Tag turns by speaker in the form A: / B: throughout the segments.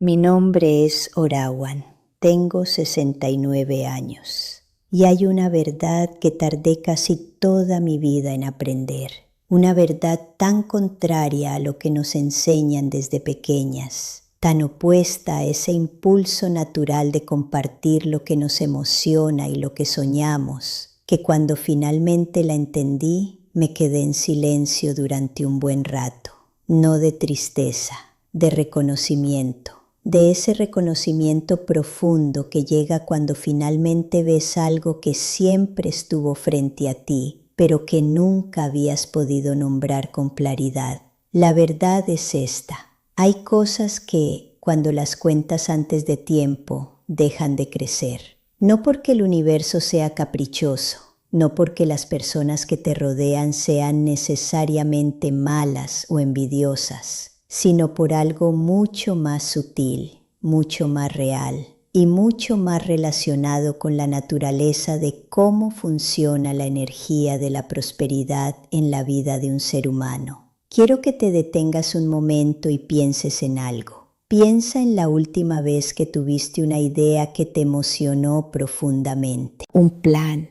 A: Mi nombre es Orawan, tengo 69 años y hay una verdad que tardé casi toda mi vida en aprender, una verdad tan contraria a lo que nos enseñan desde pequeñas, tan opuesta a ese impulso natural de compartir lo que nos emociona y lo que soñamos, que cuando finalmente la entendí me quedé en silencio durante un buen rato, no de tristeza, de reconocimiento. De ese reconocimiento profundo que llega cuando finalmente ves algo que siempre estuvo frente a ti, pero que nunca habías podido nombrar con claridad. La verdad es esta: hay cosas que, cuando las cuentas antes de tiempo, dejan de crecer. No porque el universo sea caprichoso, no porque las personas que te rodean sean necesariamente malas o envidiosas, sino por algo mucho más sutil, mucho más real y mucho más relacionado con la naturaleza de cómo funciona la energía de la prosperidad en la vida de un ser humano. Quiero que te detengas un momento y pienses en algo. Piensa en la última vez que tuviste una idea que te emocionó profundamente. Un plan,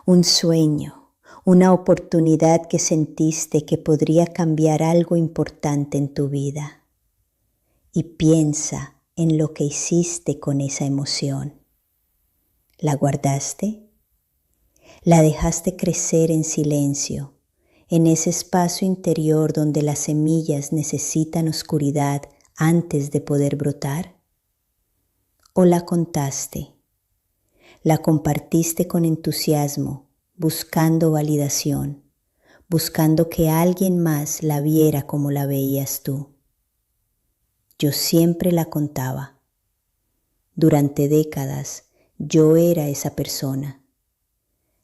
A: un sueño, una oportunidad que sentiste que podría cambiar algo importante en tu vida. Y piensa en lo que hiciste con esa emoción. ¿La guardaste? ¿La dejaste crecer en silencio, en ese espacio interior donde las semillas necesitan oscuridad antes de poder brotar? ¿O la contaste? ¿La compartiste con entusiasmo, buscando validación, buscando que alguien más la viera como la veías tú? Yo siempre la contaba. Durante décadas yo era esa persona,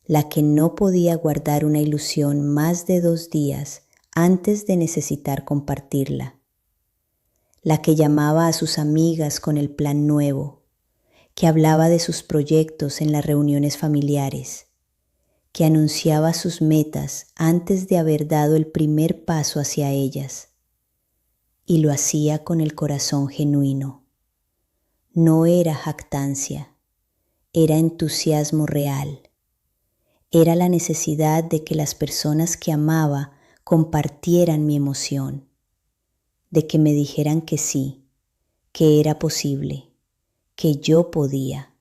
A: la que no podía guardar una ilusión más de 2 días antes de necesitar compartirla, la que llamaba a sus amigas con el plan nuevo, que hablaba de sus proyectos en las reuniones familiares, que anunciaba sus metas antes de haber dado el primer paso hacia ellas, y lo hacía con el corazón genuino. No era jactancia, era entusiasmo real. Era la necesidad de que las personas que amaba compartieran mi emoción, de que me dijeran que sí, que era posible, que yo podía.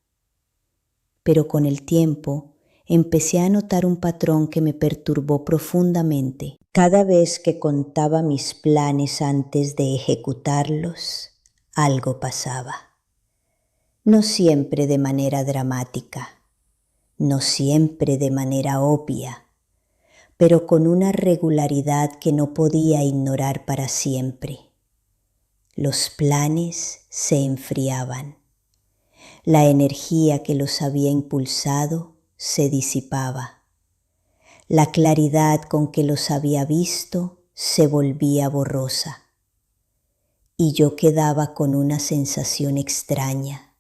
A: Pero con el tiempo empecé a notar un patrón que me perturbó profundamente. Cada vez que contaba mis planes antes de ejecutarlos, algo pasaba. No siempre de manera dramática, no siempre de manera obvia, pero con una regularidad que no podía ignorar para siempre. Los planes se enfriaban. La energía que los había impulsado se disipaba. La claridad con que los había visto se volvía borrosa. Y yo quedaba con una sensación extraña,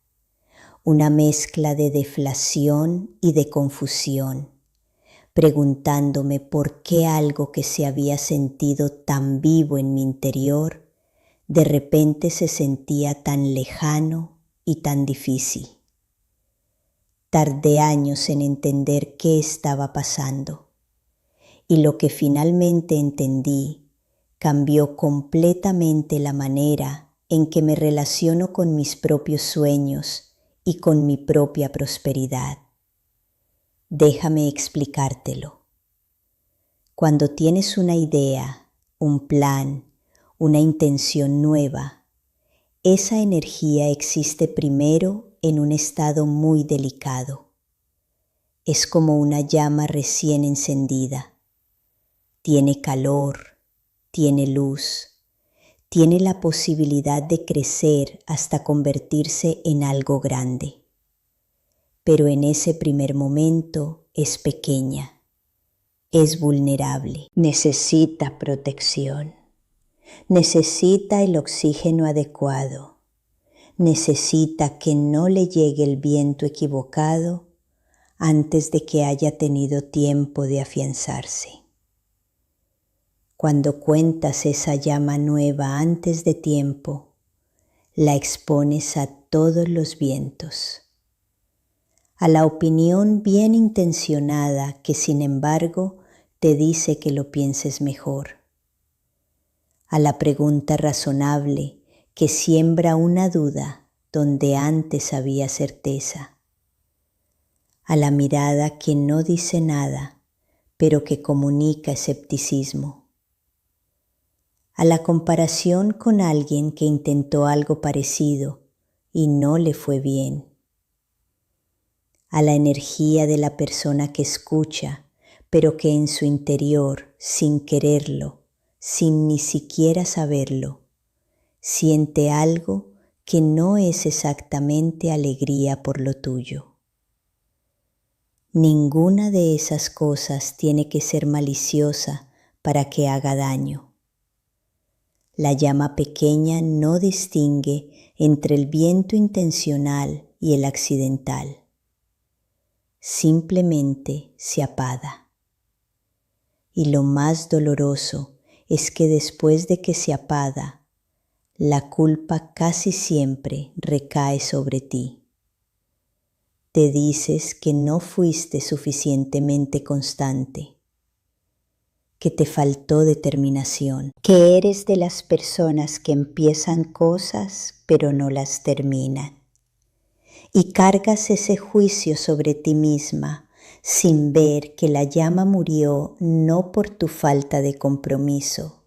A: una mezcla de deflación y de confusión, preguntándome por qué algo que se había sentido tan vivo en mi interior, de repente se sentía tan lejano y tan difícil. Tardé años en entender qué estaba pasando, y lo que finalmente entendí cambió completamente la manera en que me relaciono con mis propios sueños y con mi propia prosperidad. Déjame explicártelo. Cuando tienes una idea, un plan, una intención nueva, esa energía existe primero en un estado muy delicado. Es como una llama recién encendida. Tiene calor, tiene luz, tiene la posibilidad de crecer hasta convertirse en algo grande. Pero en ese primer momento es pequeña, es vulnerable, necesita protección, necesita el oxígeno adecuado, necesita que no le llegue el viento equivocado antes de que haya tenido tiempo de afianzarse. Cuando cuentas esa llama nueva antes de tiempo, la expones a todos los vientos. A la opinión bien intencionada que sin embargo te dice que lo pienses mejor. A la pregunta razonable que siembra una duda donde antes había certeza. A la mirada que no dice nada, pero que comunica escepticismo. A la comparación con alguien que intentó algo parecido y no le fue bien. A la energía de la persona que escucha, pero que en su interior, sin quererlo, sin ni siquiera saberlo, siente algo que no es exactamente alegría por lo tuyo. Ninguna de esas cosas tiene que ser maliciosa para que haga daño. La llama pequeña no distingue entre el viento intencional y el accidental. Simplemente se apaga. Y lo más doloroso es que después de que se apaga, la culpa casi siempre recae sobre ti. Te dices que no fuiste suficientemente constante, que te faltó determinación, que eres de las personas que empiezan cosas pero no las terminan. Y cargas ese juicio sobre ti misma sin ver que la llama murió no por tu falta de compromiso,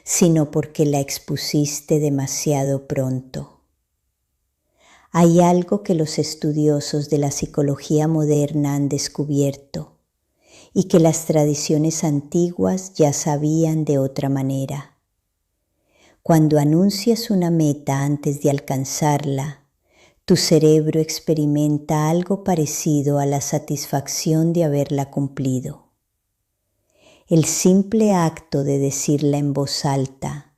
A: sino porque la expusiste demasiado pronto. Hay algo que los estudiosos de la psicología moderna han descubierto y que las tradiciones antiguas ya sabían de otra manera. Cuando anuncias una meta antes de alcanzarla, tu cerebro experimenta algo parecido a la satisfacción de haberla cumplido. El simple acto de decirla en voz alta,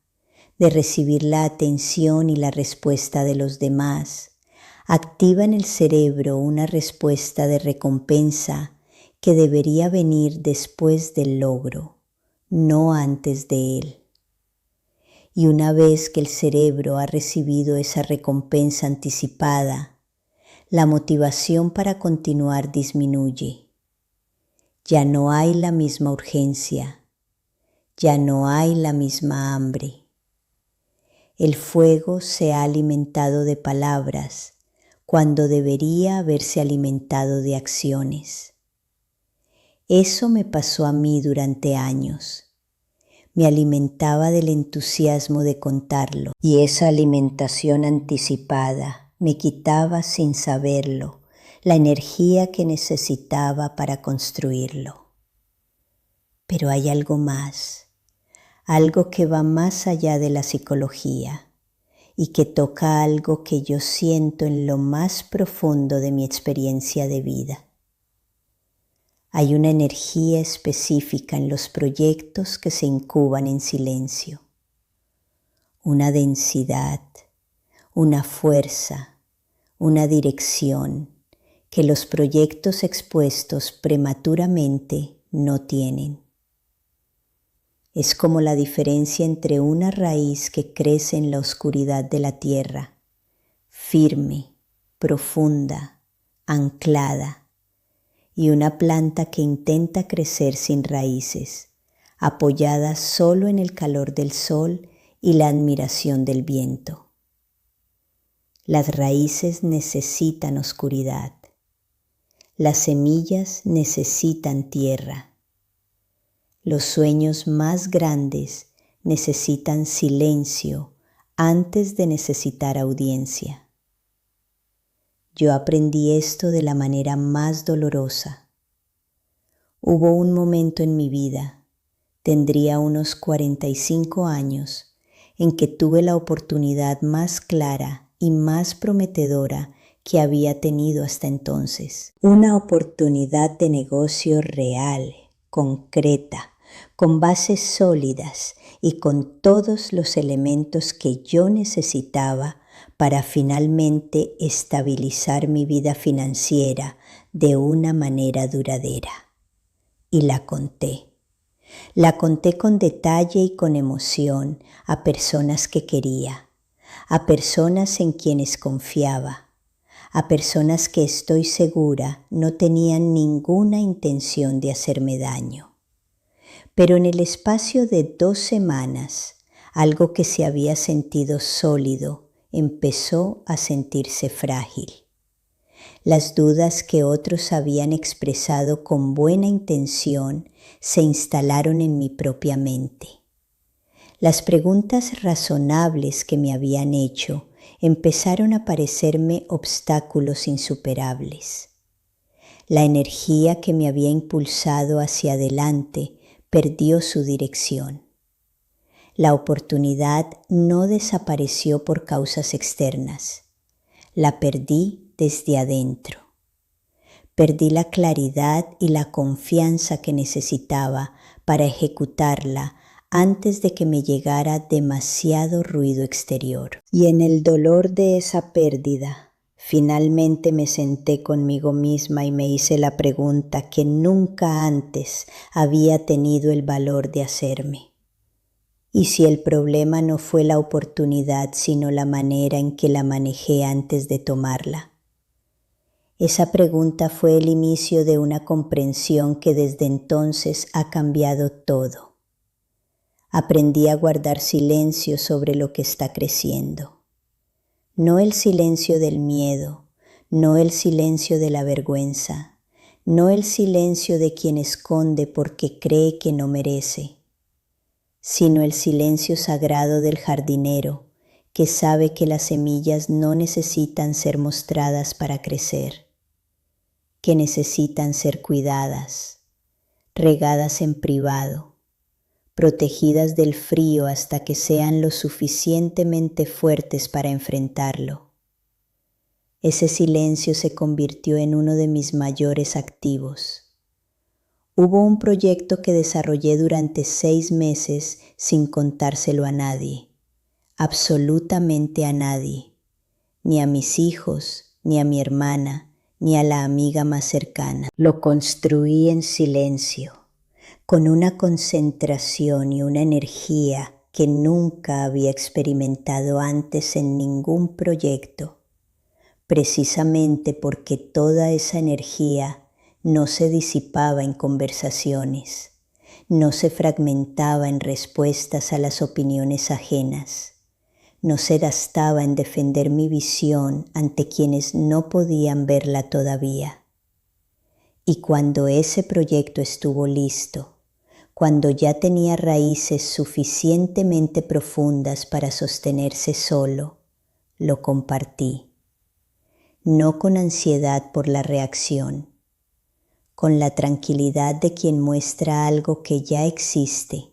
A: de recibir la atención y la respuesta de los demás, activa en el cerebro una respuesta de recompensa que debería venir después del logro, no antes de él. Y una vez que el cerebro ha recibido esa recompensa anticipada, la motivación para continuar disminuye. Ya no hay la misma urgencia, ya no hay la misma hambre. El fuego se ha alimentado de palabras cuando debería haberse alimentado de acciones. Eso me pasó a mí durante años. Me alimentaba del entusiasmo de contarlo y esa alimentación anticipada me quitaba sin saberlo la energía que necesitaba para construirlo. Pero hay algo más, algo que va más allá de la psicología y que toca algo que yo siento en lo más profundo de mi experiencia de vida. Hay una energía específica en los proyectos que se incuban en silencio, una densidad, una fuerza, una dirección que los proyectos expuestos prematuramente no tienen. Es como la diferencia entre una raíz que crece en la oscuridad de la tierra, firme, profunda, anclada, y una planta que intenta crecer sin raíces, apoyada solo en el calor del sol y la admiración del viento. Las raíces necesitan oscuridad. Las semillas necesitan tierra. Los sueños más grandes necesitan silencio antes de necesitar audiencia. Yo aprendí esto de la manera más dolorosa. Hubo un momento en mi vida, tendría unos 45 años, en que tuve la oportunidad más clara y más prometedora que había tenido hasta entonces. Una oportunidad de negocio real, concreta, con bases sólidas y con todos los elementos que yo necesitaba para finalmente estabilizar mi vida financiera de una manera duradera. Y la conté. La conté con detalle y con emoción a personas que quería, a personas en quienes confiaba, a personas que estoy segura no tenían ninguna intención de hacerme daño. Pero en el espacio de 2 semanas, algo que se había sentido sólido empezó a sentirse frágil. Las dudas que otros habían expresado con buena intención se instalaron en mi propia mente. Las preguntas razonables que me habían hecho empezaron a parecerme obstáculos insuperables. La energía que me había impulsado hacia adelante perdió su dirección. La oportunidad no desapareció por causas externas. La perdí desde adentro. Perdí la claridad y la confianza que necesitaba para ejecutarla antes de que me llegara demasiado ruido exterior. Y en el dolor de esa pérdida, finalmente me senté conmigo misma y me hice la pregunta que nunca antes había tenido el valor de hacerme. ¿Y si el problema no fue la oportunidad, sino la manera en que la manejé antes de tomarla? Esa pregunta fue el inicio de una comprensión que desde entonces ha cambiado todo. Aprendí a guardar silencio sobre lo que está creciendo. No el silencio del miedo, no el silencio de la vergüenza, no el silencio de quien esconde porque cree que no merece, sino el silencio sagrado del jardinero que sabe que las semillas no necesitan ser mostradas para crecer, que necesitan ser cuidadas, regadas en privado, protegidas del frío hasta que sean lo suficientemente fuertes para enfrentarlo. Ese silencio se convirtió en uno de mis mayores activos. Hubo un proyecto que desarrollé durante 6 meses sin contárselo a nadie, absolutamente a nadie, ni a mis hijos, ni a mi hermana, ni a la amiga más cercana. Lo construí en silencio, con una concentración y una energía que nunca había experimentado antes en ningún proyecto, precisamente porque toda esa energía no se disipaba en conversaciones, no se fragmentaba en respuestas a las opiniones ajenas, no se gastaba en defender mi visión ante quienes no podían verla todavía. Y cuando ese proyecto estuvo listo, cuando ya tenía raíces suficientemente profundas para sostenerse solo, lo compartí, no con ansiedad por la reacción, con la tranquilidad de quien muestra algo que ya existe,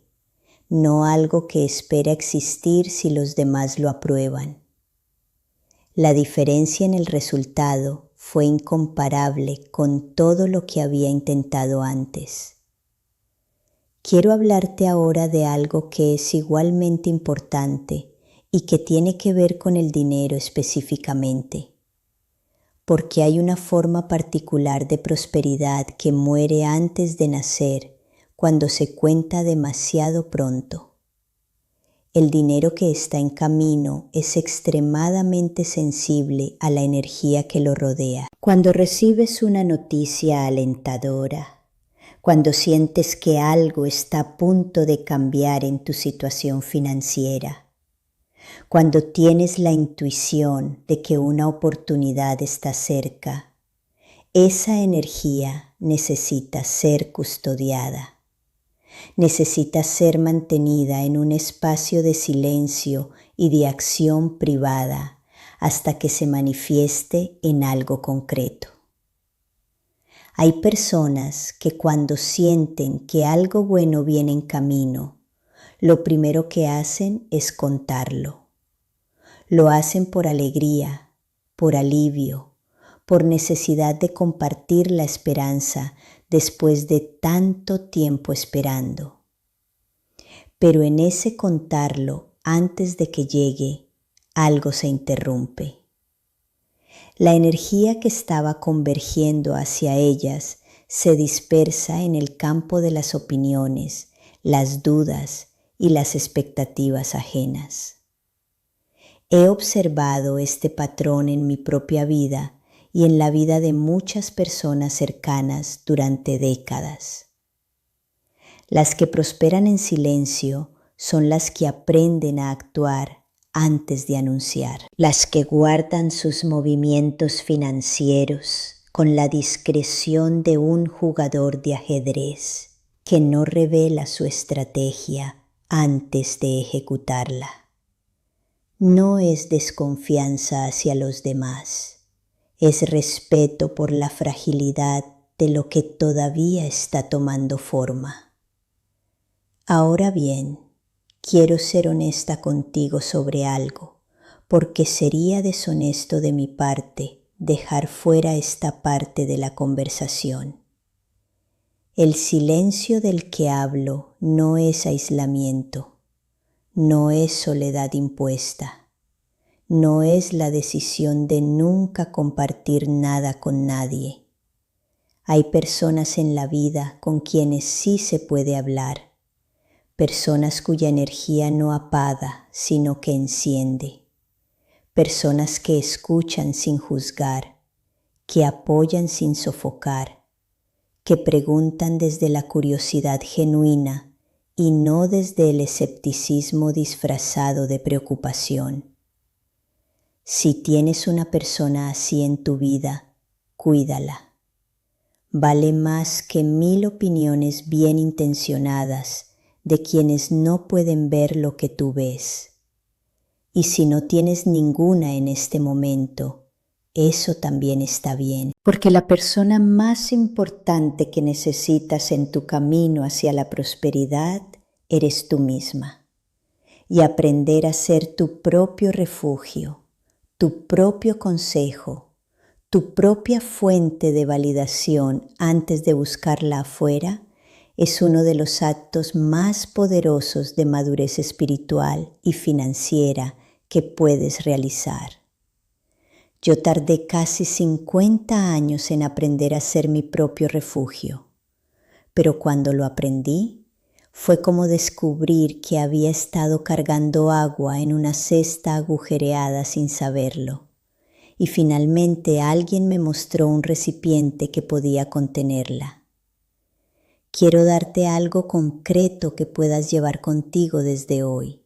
A: no algo que espera existir si los demás lo aprueban. La diferencia en el resultado fue incomparable con todo lo que había intentado antes. Quiero hablarte ahora de algo que es igualmente importante y que tiene que ver con el dinero específicamente, porque hay una forma particular de prosperidad que muere antes de nacer cuando se cuenta demasiado pronto. El dinero que está en camino es extremadamente sensible a la energía que lo rodea. Cuando recibes una noticia alentadora, cuando sientes que algo está a punto de cambiar en tu situación financiera, cuando tienes la intuición de que una oportunidad está cerca, esa energía necesita ser custodiada, necesita ser mantenida en un espacio de silencio y de acción privada hasta que se manifieste en algo concreto. Hay personas que cuando sienten que algo bueno viene en camino, lo primero que hacen es contarlo. Lo hacen por alegría, por alivio, por necesidad de compartir la esperanza después de tanto tiempo esperando. Pero en ese contarlo antes de que llegue, algo se interrumpe. La energía que estaba convergiendo hacia ellas se dispersa en el campo de las opiniones, las dudas y las expectativas ajenas. He observado este patrón en mi propia vida y en la vida de muchas personas cercanas durante décadas. Las que prosperan en silencio son las que aprenden a actuar antes de anunciar, las que guardan sus movimientos financieros con la discreción de un jugador de ajedrez que no revela su estrategia antes de ejecutarla. No es desconfianza hacia los demás, es respeto por la fragilidad de lo que todavía está tomando forma. Ahora bien, quiero ser honesta contigo sobre algo, porque sería deshonesto de mi parte dejar fuera esta parte de la conversación. El silencio del que hablo no es aislamiento, no es soledad impuesta, no es la decisión de nunca compartir nada con nadie. Hay personas en la vida con quienes sí se puede hablar, personas cuya energía no apaga, sino que enciende, personas que escuchan sin juzgar, que apoyan sin sofocar, que preguntan desde la curiosidad genuina y no desde el escepticismo disfrazado de preocupación. Si tienes una persona así en tu vida, cuídala. Vale más que 1000 opiniones bien intencionadas de quienes no pueden ver lo que tú ves. Y si no tienes ninguna en este momento, eso también está bien, porque la persona más importante que necesitas en tu camino hacia la prosperidad eres tú misma. Y aprender a ser tu propio refugio, tu propio consejo, tu propia fuente de validación antes de buscarla afuera, es uno de los actos más poderosos de madurez espiritual y financiera que puedes realizar. Yo tardé casi 50 años en aprender a ser mi propio refugio, pero cuando lo aprendí, fue como descubrir que había estado cargando agua en una cesta agujereada sin saberlo, y finalmente alguien me mostró un recipiente que podía contenerla. Quiero darte algo concreto que puedas llevar contigo desde hoy.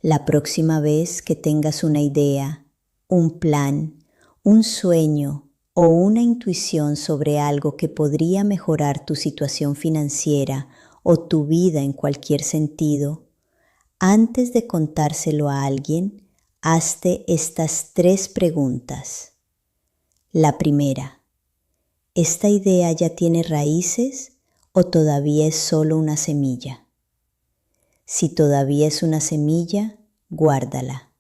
A: La próxima vez que tengas una idea, un plan, un sueño o una intuición sobre algo que podría mejorar tu situación financiera o tu vida en cualquier sentido, antes de contárselo a alguien, hazte estas 3 preguntas. La primera, ¿esta idea ya tiene raíces o todavía es solo una semilla? Si todavía es una semilla, guárdala.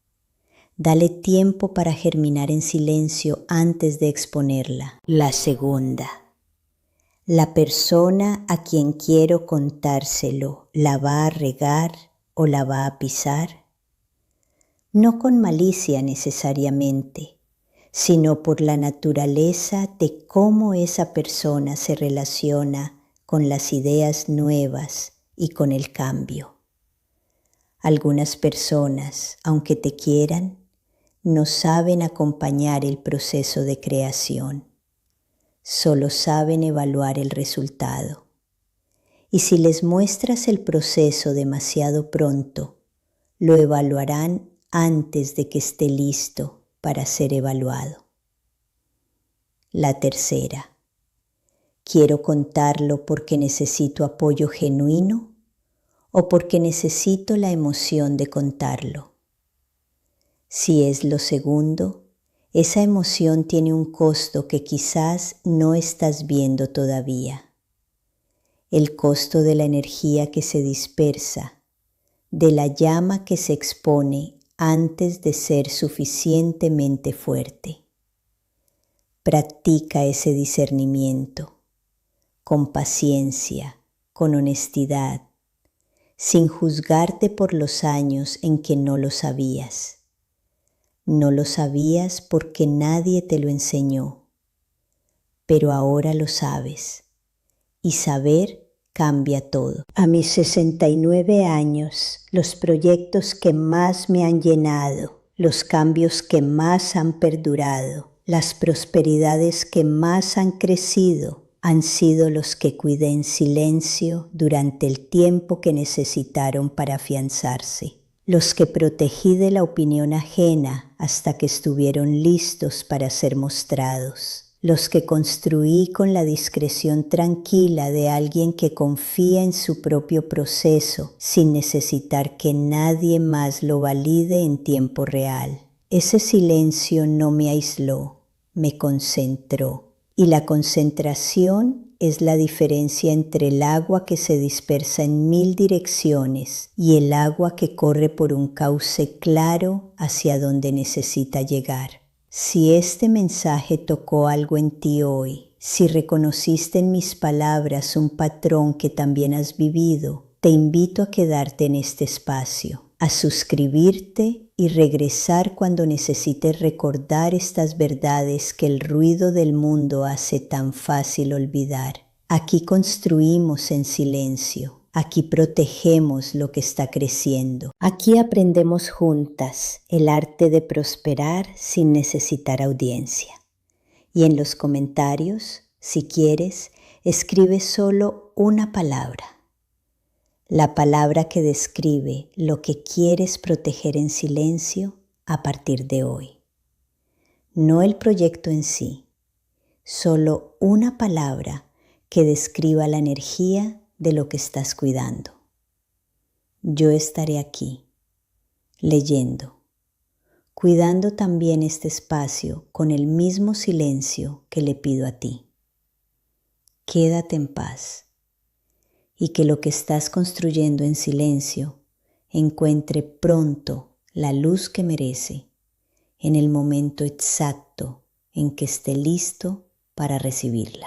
A: Dale tiempo para germinar en silencio antes de exponerla. La segunda, ¿la persona a quien quiero contárselo la va a regar o la va a pisar? No con malicia necesariamente, sino por la naturaleza de cómo esa persona se relaciona con las ideas nuevas y con el cambio. Algunas personas, aunque te quieran, no saben acompañar el proceso de creación, solo saben evaluar el resultado. Y si les muestras el proceso demasiado pronto, lo evaluarán antes de que esté listo para ser evaluado. La tercera, ¿quiero contarlo porque necesito apoyo genuino o porque necesito la emoción de contarlo? Si es lo segundo, esa emoción tiene un costo que quizás no estás viendo todavía. El costo de la energía que se dispersa, de la llama que se expone antes de ser suficientemente fuerte. Practica ese discernimiento, con paciencia, con honestidad, sin juzgarte por los años en que no lo sabías. No lo sabías porque nadie te lo enseñó, pero ahora lo sabes, y saber cambia todo. A mis 69 años, los proyectos que más me han llenado los cambios que más han perdurado, las prosperidades que más han crecido, han sido los que cuidé en silencio durante el tiempo que necesitaron para afianzarse, los que protegí de la opinión ajena hasta que estuvieron listos para ser mostrados, los que construí con la discreción tranquila de alguien que confía en su propio proceso sin necesitar que nadie más lo valide en tiempo real. Ese silencio no me aisló, me concentró. Y la concentración es la diferencia entre el agua que se dispersa en 1000 direcciones y el agua que corre por un cauce claro hacia donde necesita llegar. Si este mensaje tocó algo en ti hoy, si reconociste en mis palabras un patrón que también has vivido, te invito a quedarte en este espacio, a suscribirte y regresar cuando necesites recordar estas verdades que el ruido del mundo hace tan fácil olvidar. Aquí construimos en silencio. Aquí protegemos lo que está creciendo. Aquí aprendemos juntas el arte de prosperar sin necesitar audiencia. Y en los comentarios, si quieres, escribe solo una palabra. La palabra que describe lo que quieres proteger en silencio a partir de hoy. No el proyecto en sí, solo una palabra que describa la energía de lo que estás cuidando. Yo estaré aquí, leyendo, cuidando también este espacio con el mismo silencio que le pido a ti. Quédate en paz y que lo que estás construyendo en silencio encuentre pronto la luz que merece en el momento exacto en que esté listo para recibirla.